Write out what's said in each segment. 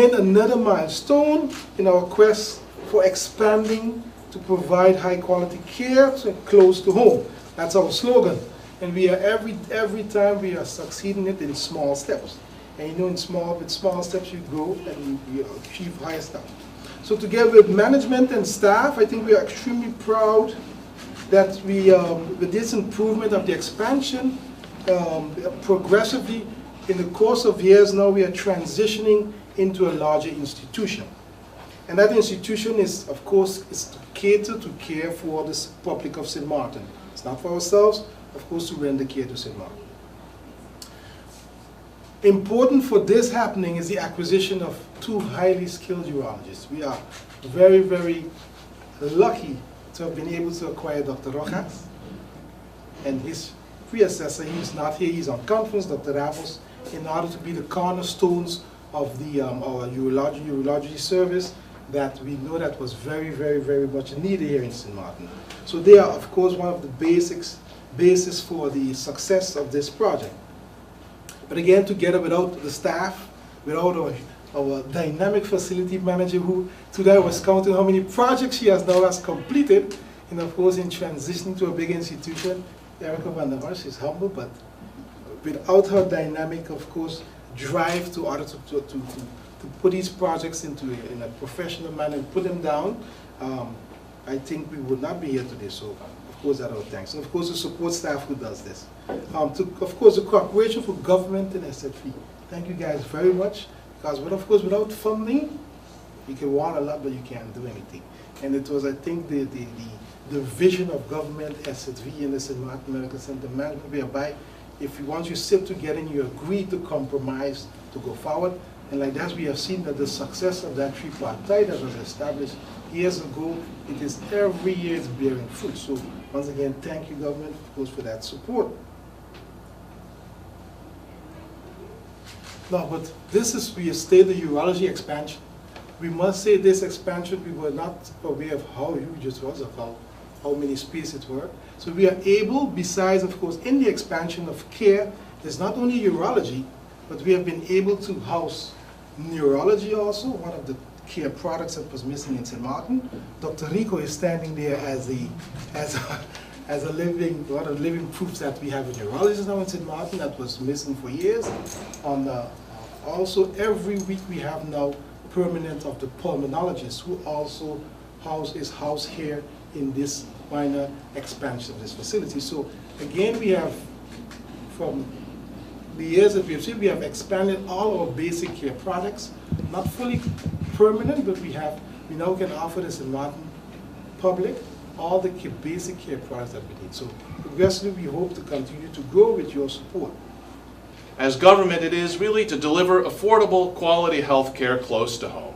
again, another milestone in our quest for expanding to provide high quality care close to home. That's our slogan. And we are every time we are succeeding it in small steps. And you know, with small steps you grow and you achieve higher stuff. So together with management and staff, I think we are extremely proud that we, with this improvement of the expansion, progressively in the course of years now we are transitioning into a larger institution. And that institution is, of course, is to cater to care for the public of St. Martin. It's not for ourselves, of course, to render care to St. Martin. Important for this happening is the acquisition of 2 highly skilled urologists. We are very, very lucky to have been able to acquire Dr. Rojas and his predecessor. He's not here, he's on conference, Dr. Ramos, in order to be the cornerstones of the our urology service that we know that was very, very, very much needed here in St. Martin. So they are, of course, one of the basis for the success of this project. But again, together without the staff, without our dynamic facility manager who today was counting how many projects she has now completed, and of course in transitioning to a big institution, Erica van der Marsh is humble, but without her dynamic, of course, drive to put these projects into in a professional manner and put them down, I think we would not be here today. So, of course, that our thanks. And of course, the support staff who does this. Of course, the cooperation for government and SFV. Thank you guys very much. Because, of course, without funding, you can want a lot, but you can't do anything. And it was, I think, the vision of government, SFV, and the St. Martin Medical Center management, whereby once you sit together and you agree to compromise to go forward, and like that, we have seen that the success of that tripartite that was established years ago, it is every year it's bearing fruit. So once again, thank you, government, of course, for that support. Now, but this is, we state the urology expansion. We must say this expansion, we were not aware of how huge it was, of how many spaces it were. So we are able, besides, of course, in the expansion of care, there's not only urology, but we have been able to house neurology also, one of the care products that was missing in St. Martin. Dr. Rico is standing there as a living, one of the living proofs that we have a neurologist now in St. Martin that was missing for years. Also, every week we have now permanent of the pulmonologist who also is housed here in this minor expansion of this facility. So again, we have, from the years that we have seen, we have expanded all our basic care products, not fully permanent, but we now can offer this in Martin public, all the basic care products that we need. So progressively, we hope to continue to grow with your support. As government, it is really to deliver affordable, quality health care close to home.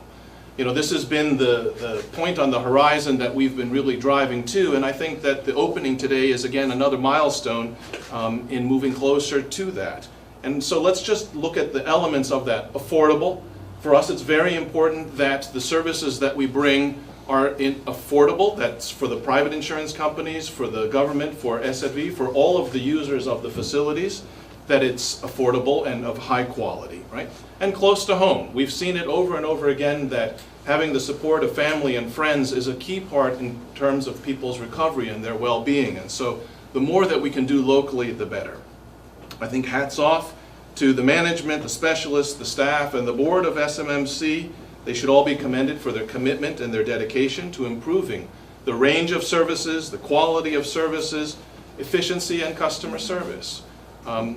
You know, this has been the point on the horizon that we've been really driving to, and I think that the opening today is, again, another milestone in moving closer to that. And so let's just look at the elements of that. Affordable. For us, it's very important that the services that we bring are affordable. That's for the private insurance companies, for the government, for SFV, for all of the users of the facilities, that it's affordable and of high quality, right? And close to home. We've seen it over and over again that having the support of family and friends is a key part in terms of people's recovery and their well-being. And so the more that we can do locally, the better. I think hats off to the management, the specialists, the staff, and the board of SMMC. They should all be commended for their commitment and their dedication to improving the range of services, the quality of services, efficiency, and customer service.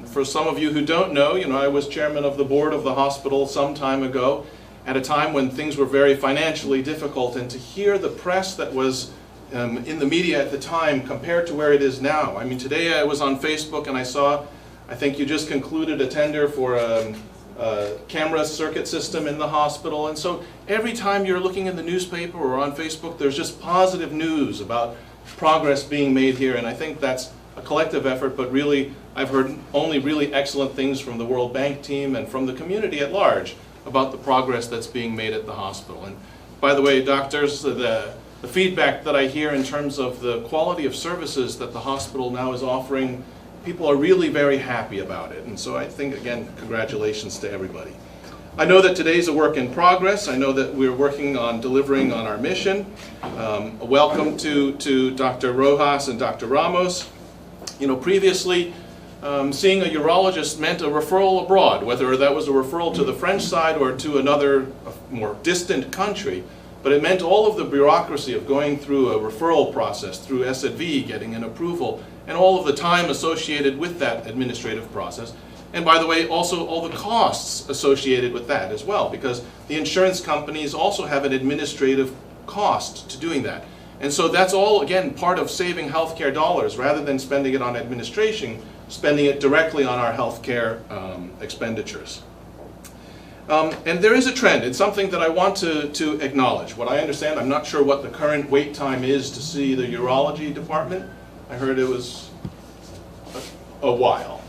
For some of you who don't know, I was chairman of the board of the hospital some time ago at a time when things were very financially difficult, and to hear the press that was in the media at the time compared to where it is now. I mean, today I was on Facebook and I saw, I think you just concluded a tender for a camera circuit system in the hospital, and so every time you're looking in the newspaper or on Facebook, there's just positive news about progress being made here, and I think that's a collective effort, but really I've heard only really excellent things from the World Bank team and from the community at large about the progress that's being made at the hospital. And by the way, doctors, the feedback that I hear in terms of the quality of services that the hospital now is offering, people are really very happy about it. And so I think, again, congratulations to everybody. I know that today's a work in progress. I know that we're working on delivering on our mission. A welcome to Dr. Rojas and Dr. Ramos. Previously, seeing a urologist meant a referral abroad, whether that was a referral to the French side or to another more distant country. But it meant all of the bureaucracy of going through a referral process, through S&V, getting an approval, and all of the time associated with that administrative process. And by the way, also all the costs associated with that as well, because the insurance companies also have an administrative cost to doing that. And so that's all, again, part of saving healthcare dollars, rather than spending it on administration, spending it directly on our healthcare expenditures. And there is a trend. It's something that I want to acknowledge. What I understand, I'm not sure what the current wait time is to see the urology department. I heard it was a while.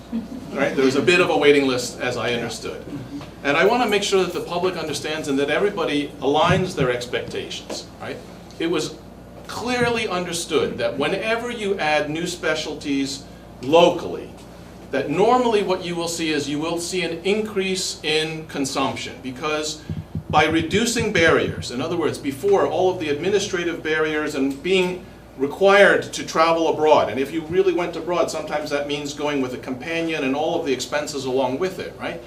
Right? There was a bit of a waiting list, as I understood. And I want to make sure that the public understands and that everybody aligns their expectations. Right? It was clearly understood that whenever you add new specialties locally, that normally what you will see is you will see an increase in consumption, because by reducing barriers, in other words, before all of the administrative barriers and being required to travel abroad, and if you really went abroad, sometimes that means going with a companion and all of the expenses along with it, right?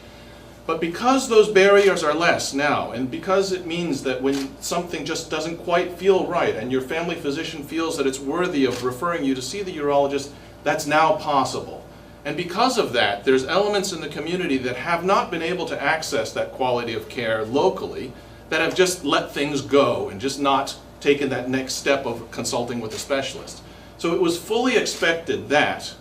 But because those barriers are less now, and because it means that when something just doesn't quite feel right and your family physician feels that it's worthy of referring you to see the urologist, that's now possible. And because of that, there's elements in the community that have not been able to access that quality of care locally, that have just let things go and just not taken that next step of consulting with a specialist. So it was fully expected that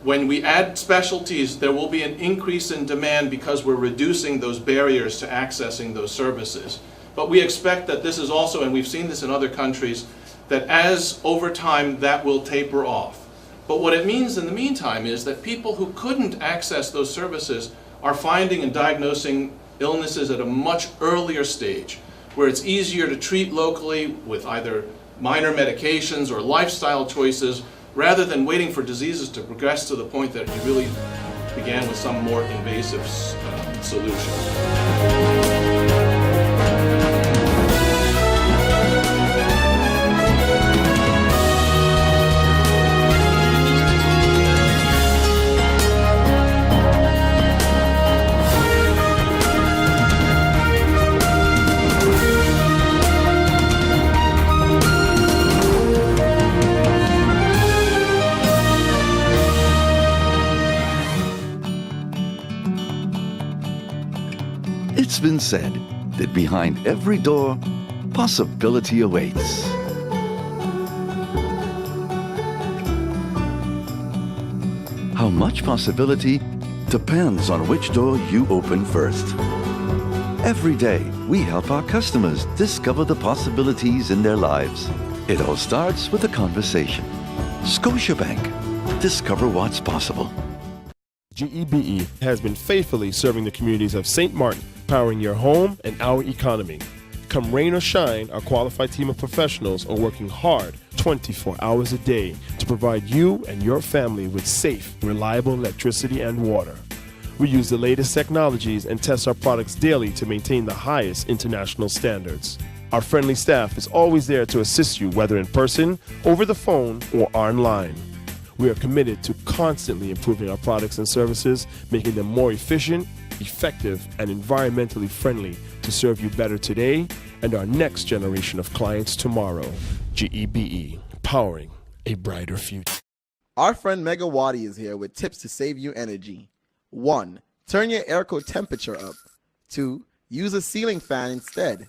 when we add specialties, there will be an increase in demand because we're reducing those barriers to accessing those services. But we expect that this is also, and we've seen this in other countries, that as over time that will taper off. But what it means in the meantime is that people who couldn't access those services are finding and diagnosing illnesses at a much earlier stage, where it's easier to treat locally with either minor medications or lifestyle choices, rather than waiting for diseases to progress to the point that you really began with some more invasive solution. It's been said that behind every door, possibility awaits. How much possibility depends on which door you open first. Every day, we help our customers discover the possibilities in their lives. It all starts with a conversation. Scotiabank. Discover what's possible. GEBE has been faithfully serving the communities of St. Martin, powering your home and our economy. Come rain or shine, our qualified team of professionals are working hard 24 hours a day to provide you and your family with safe, reliable electricity and water. We use the latest technologies and test our products daily to maintain the highest international standards. Our friendly staff is always there to assist you, whether in person, over the phone, or online. We are committed to constantly improving our products and services, making them more efficient, effective, and environmentally friendly to serve you better today and our next generation of clients tomorrow. GEBE, powering a brighter future. Our friend Mega Wadi is here with tips to save you energy. 1. Turn your airco temperature up. 2. Use a ceiling fan instead.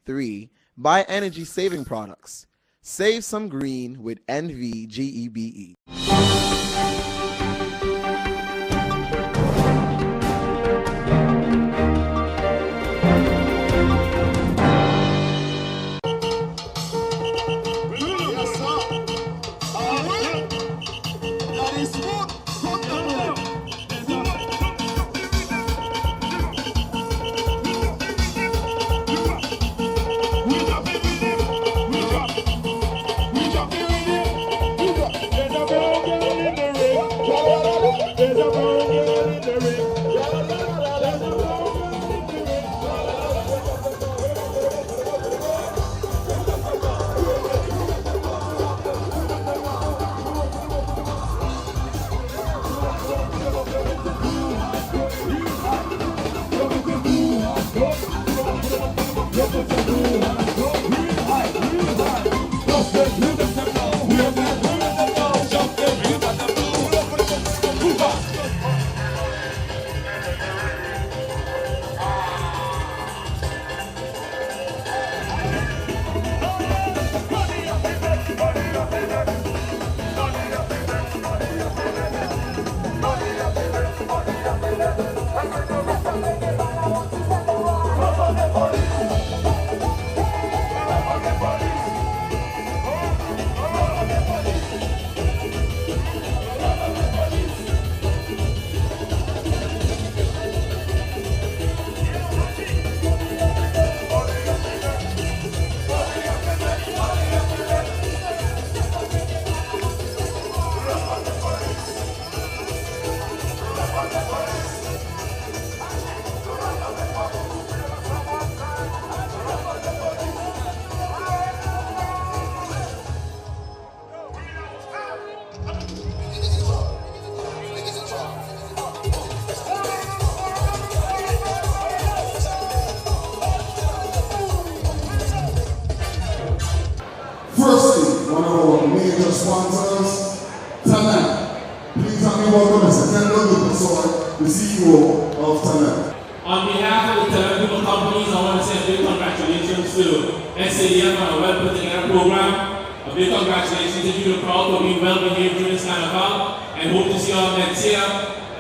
3. Buy energy-saving products. Save some green with NVGEBE. sponsors. Talent. Please help me welcome Mr. Kendall Lucas, the CEO of Talent. On behalf of the Telecom companies, I want to say a big congratulations to SADF on a well put together program. A big congratulations to you, the crowd, for being well behaved during this carnival, and hope to see you all next year.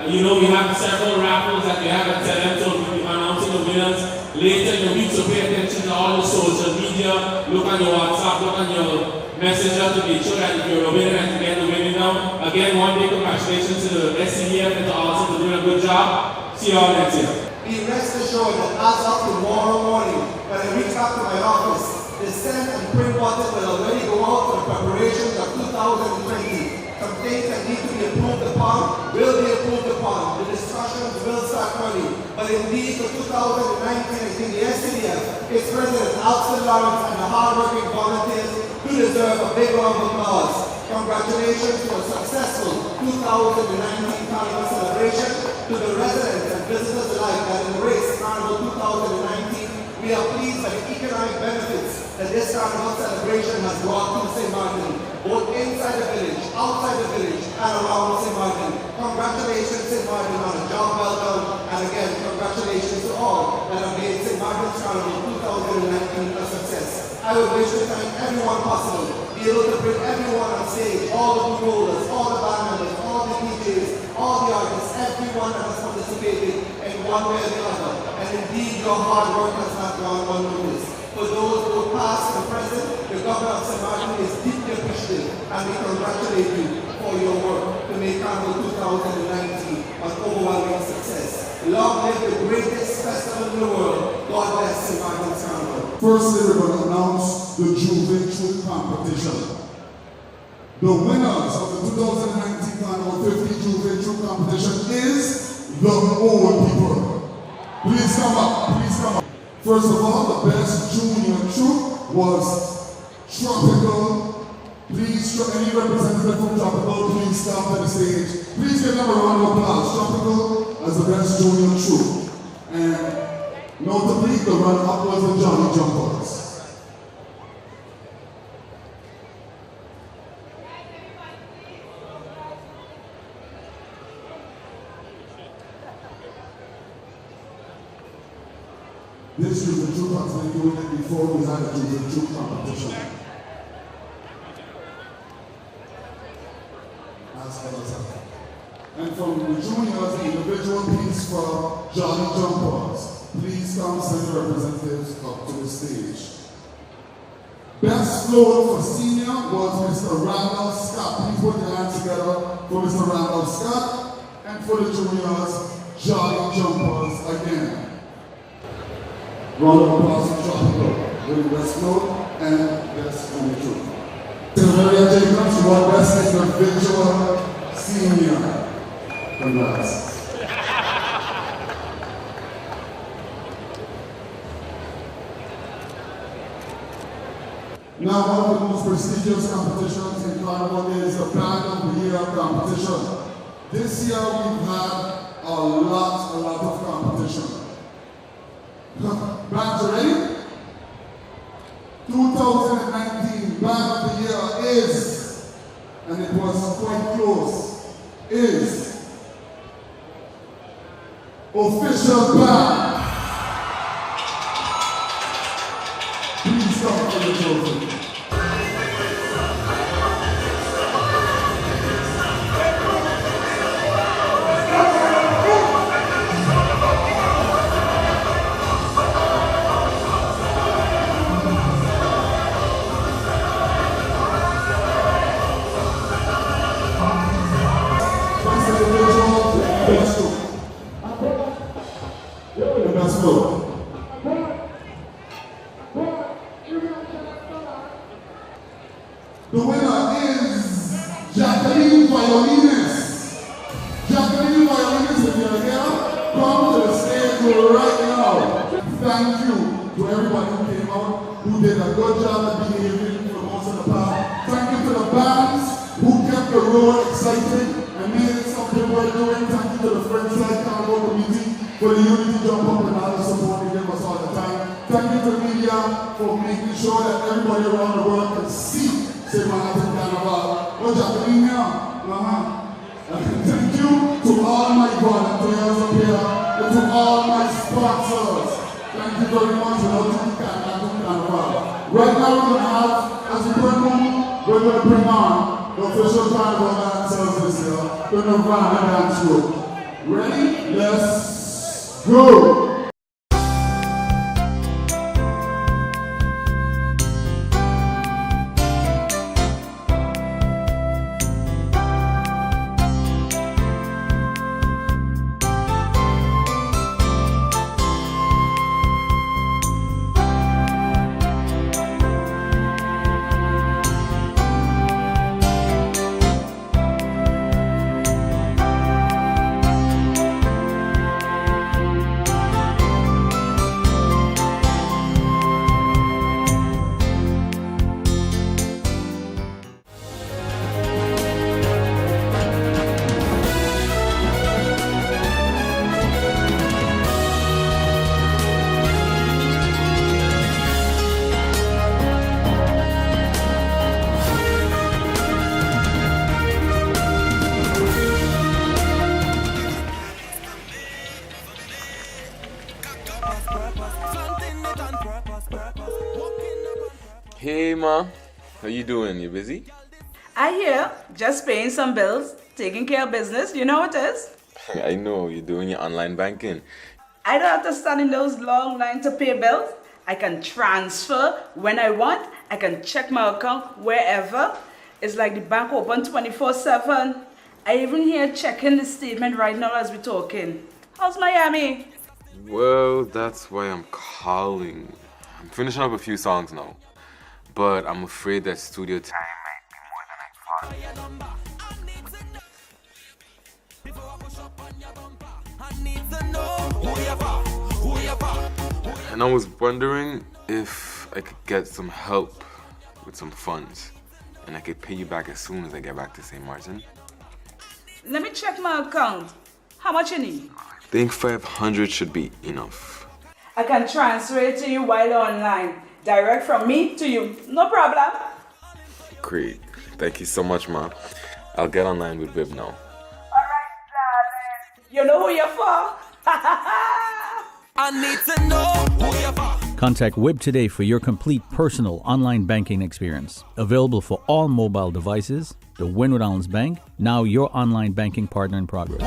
You know we have several raffles that we have at Talent, so we'll be announcing the winners later in the week, so pay attention to all the social media. Look on your WhatsApp, look on your messenger to make sure that if you're a winner and you get the winning now. Again, one big congratulations to the SCDF and to all for doing a good job. See you all next year. Be rest assured that as of tomorrow morning, when I reach back to my office, the Senate and print button will already go out for the preparations of 2020. Some things that need to be approved upon will be approved upon. The discussions will start early. But indeed, for 2019, I think the SCDF, its President Alston Lawrence, and the hard-working volunteers do deserve a big round of applause. Congratulations to a successful 2019 Carnival celebration. To the residents and visitors alike that embrace Carnival 2019, we are pleased by the economic benefits that this Carnival celebration has brought to St. Martin, both inside the village, outside the village, and around St. Martin. Congratulations, St. Martin, on a job well done, and again, congratulations to all that have made St. Martin's Carnival 2019 a success. I would wish to thank everyone possible, be able to bring everyone on stage, all the blue rollers, all the band members, all the DJs, all the artists, everyone that has participated in one way or the other. And indeed, your hard work has not gone unnoticed. For those both past and present, the Governor of St. Martin is deeply appreciative, and we congratulate you for your work to make Carnival 2019 an overwhelming success. Long live the greatest festival in the world. God bless St. Martin's Carnival. Firstly, we're going to announce the Juve Troop competition. The winners of the 2019 Carnival 50 Juve Troop competition is the old people. Please come up, please come up. First of all, the best junior troop was Tropical. Please, any representative from Tropical, please stop at the stage. Please give them a round of applause. Tropical as the best junior troop. And notably, the runner-up was the Johnny Jumpers. This is the troop has been doing it before we had a troop competition. And from the juniors, the individual piece for Johnny Jumpers. Please come send representatives up to the stage. Best float for senior was Mr. Randolph Scott. Please put your hands together for Mr. Randolph Scott. And for the juniors, Johnny Jumpers again. Round of applause for Tropical, with the best float and best on the troop. Sylvia Jacobs, you are best individual senior. Congrats. Now, one of the most prestigious competitions in Carnival is the Band of the Year competition. This year we've had a lot of competition. Bands ready? 2019 Band of the Year is, and it was quite close, is Official Band. Please come for the trophy. The winner is Jacqueline Violinist. Jacqueline Violinist, if you're here, come to the stage right now. Thank you to everybody who came out, who did a good job at behaving for most of the part. Thank you to the bands who kept the road exciting and made it something worth doing. Thank you to the Friendside Carnival Committee for the unity jump up and all the support they give us all the time. Thank you to the media for making sure that everybody around the world can see St. Martin Carnival Oh, Jacqueline here. And thank you to all my volunteers up here and to all my sponsors. Thank you very much. Right now we're going to have, as we bring on, we're going to bring on the official carnival dancers this year. We're going to run a dance group. Ready? Let's go! Hey ma, how you doing? You busy? I hear, just paying some bills, taking care of business, you know what it is? I know, you're doing your online banking. I don't have to stand in those long lines to pay bills. I can transfer when I want. I can check my account wherever. It's like the bank open 24/7. I even here checking the statement right now as we're talking. How's Miami? Well, that's why I'm calling. I'm finishing up a few songs now, but I'm afraid that studio time might be more than I thought. And I was wondering if I could get some help with some funds, and I could pay you back as soon as I get back to St. Martin. Let me check my account. How much you need? I think 500 should be enough. I can transfer it to you while online. Direct from me to you. No problem. Great. Thank you so much, Ma. I'll get online with Viv now. Alright, darling. You know who you're for? I need to know who you're for. Contact WIB today for your complete personal online banking experience. Available for all mobile devices, the Wynwood Islands Bank, now your online banking partner in progress.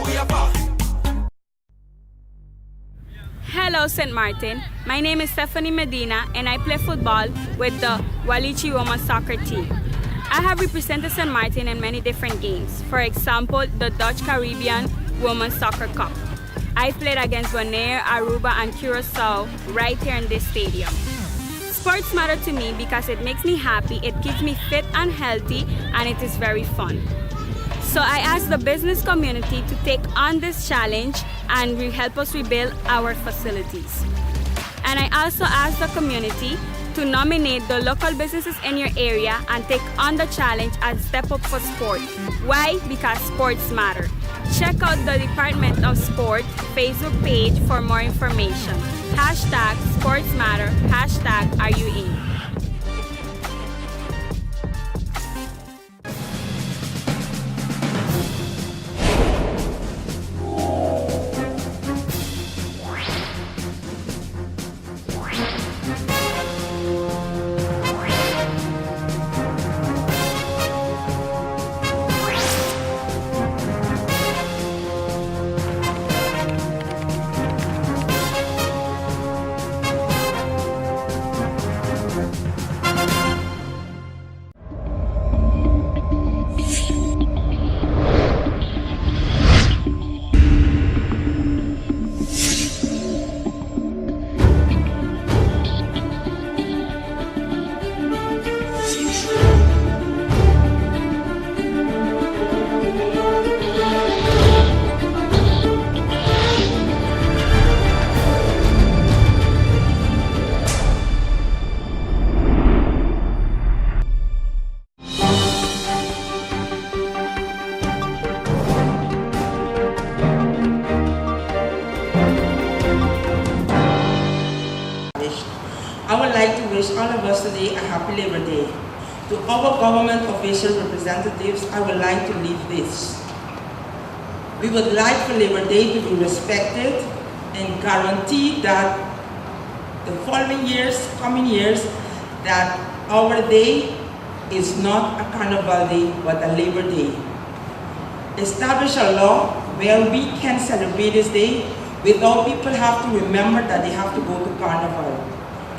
Hello, St. Martin. My name is Stephanie Medina, and I play football with the Walichi Women's Soccer team. I have represented St. Martin in many different games. For example, the Dutch Caribbean Women's Soccer Cup. I played against Bonaire, Aruba, and Curacao right here in this stadium. Sports matter to me because it makes me happy, it keeps me fit and healthy, and it is very fun. So I asked the business community to take on this challenge and help us rebuild our facilities. And I also asked the community to nominate the local businesses in your area and take on the challenge and step up for sport. Why? Because sports matter. Check out the Department of Sport Facebook page for more information. Hashtag sports matter, hashtag are you in? I would like to wish all of us today a happy Labor Day. To our government official representatives, I would like to leave this. We would like for Labor Day to be respected and guarantee that the following years, coming years, that our day is not a carnival day, but a Labor Day. Establish a law where we can celebrate this day without people have to remember that they have to go to carnival.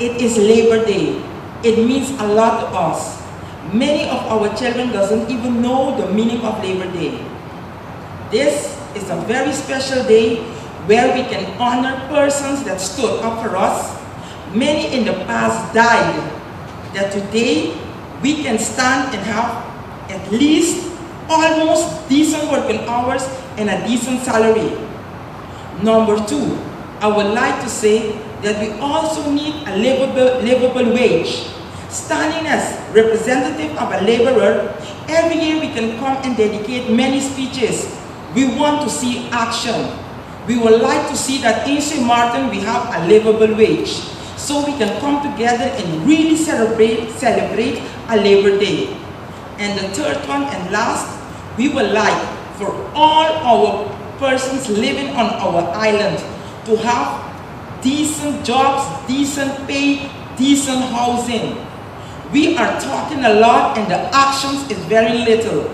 It is Labor Day. It means a lot to us. Many of our children doesn't even know the meaning of Labor Day. This is a very special day where we can honor persons that stood up for us. Many in the past died, that today we can stand and have at least almost decent working hours and a decent salary. Number two, I would like to say that we also need a livable wage. Standing as representative of a laborer, every year we can come and dedicate many speeches. We want to see action. We would like to see that in St. Martin we have a livable wage, so we can come together and really celebrate a Labor Day. And the third one and last, we would like for all our persons living on our island to have decent jobs, decent pay, decent housing. We are talking a lot and the actions is very little.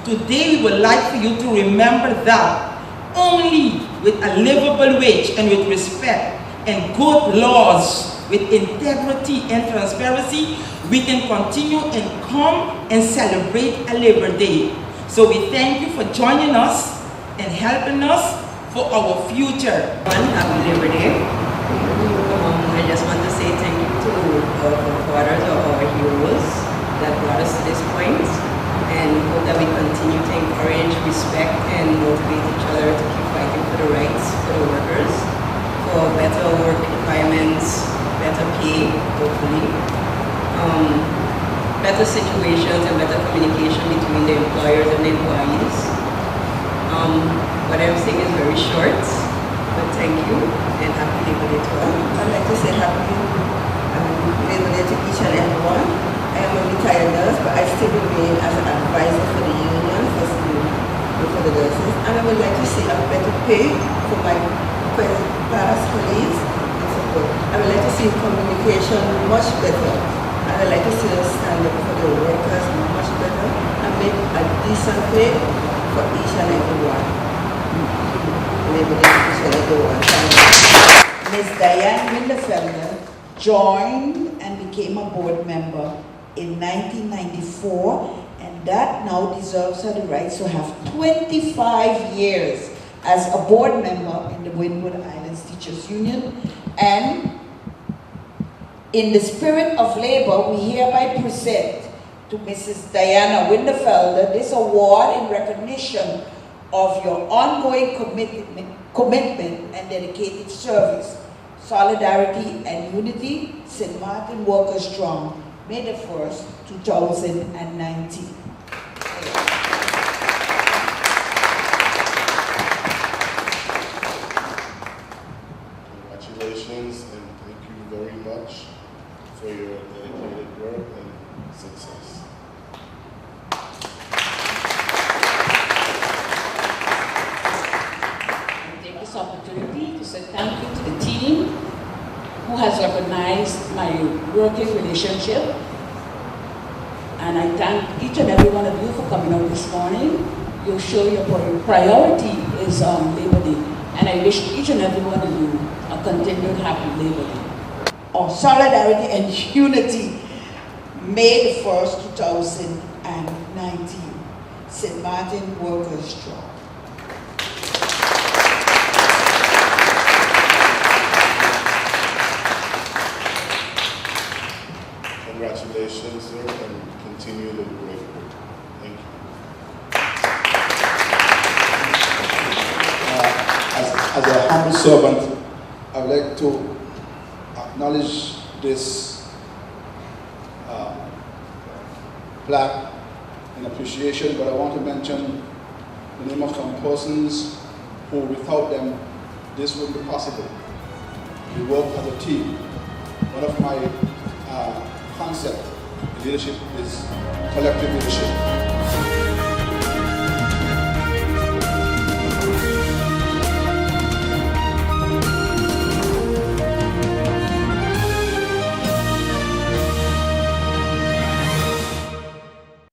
Today we would like for you to remember that only with a livable wage and with respect and good laws, with integrity and transparency, we can continue and come and celebrate a Labor Day. So we thank you for joining us and helping us for our future. Happy Labor Day. I just want to say thank you to our forefathers or our heroes that brought us to this point, and hope that we continue to encourage, respect, and motivate each other to keep fighting for the rights for the workers, for better work environments, better pay, hopefully, better situations and better communication between the employers and the employees. But everything is very short, but thank you and happy Labor Day to all. I'd like to say happy Labor Day to each and everyone. I am a retired nurse, but I still remain as an advisor for the union, for the nurses. And I would like to see a better pay for my past colleagues and support. I would like to see communication much better. I would like to see us stand up for the workers much better and make a decent pay for each and every one. Labor Day to each and every one. Ms. Diane Winterfelder joined and became a board member in 1994, and that now deserves her the rights to have 25 years as a board member in the Windward Islands Teachers Union. And in the spirit of labor, we hereby present to Mrs. Diana Winterfelder this award in recognition of your ongoing commitment and dedicated service, solidarity and unity. St. Martin Workers Strong, May the 1st, 2019. Congratulations and thank you very much for your dedicated work and success. I take this opportunity to say thank you to the team who has recognized my working relationship. And I thank each and every one of you for coming out this morning. You show your priority is on Labor Day. And I wish each and every one of you a continued happy Labor Day. On solidarity and unity, May the 1st, 2019. St. Martin Workers Strong. Congratulations, sir, and continue the great work. Thank you. As a humble servant, I would like to acknowledge this plaque in appreciation, but I want to mention the name of some persons who, without them, this wouldn't be possible. We work as a team. One of my concepts Leadership is collective leadership.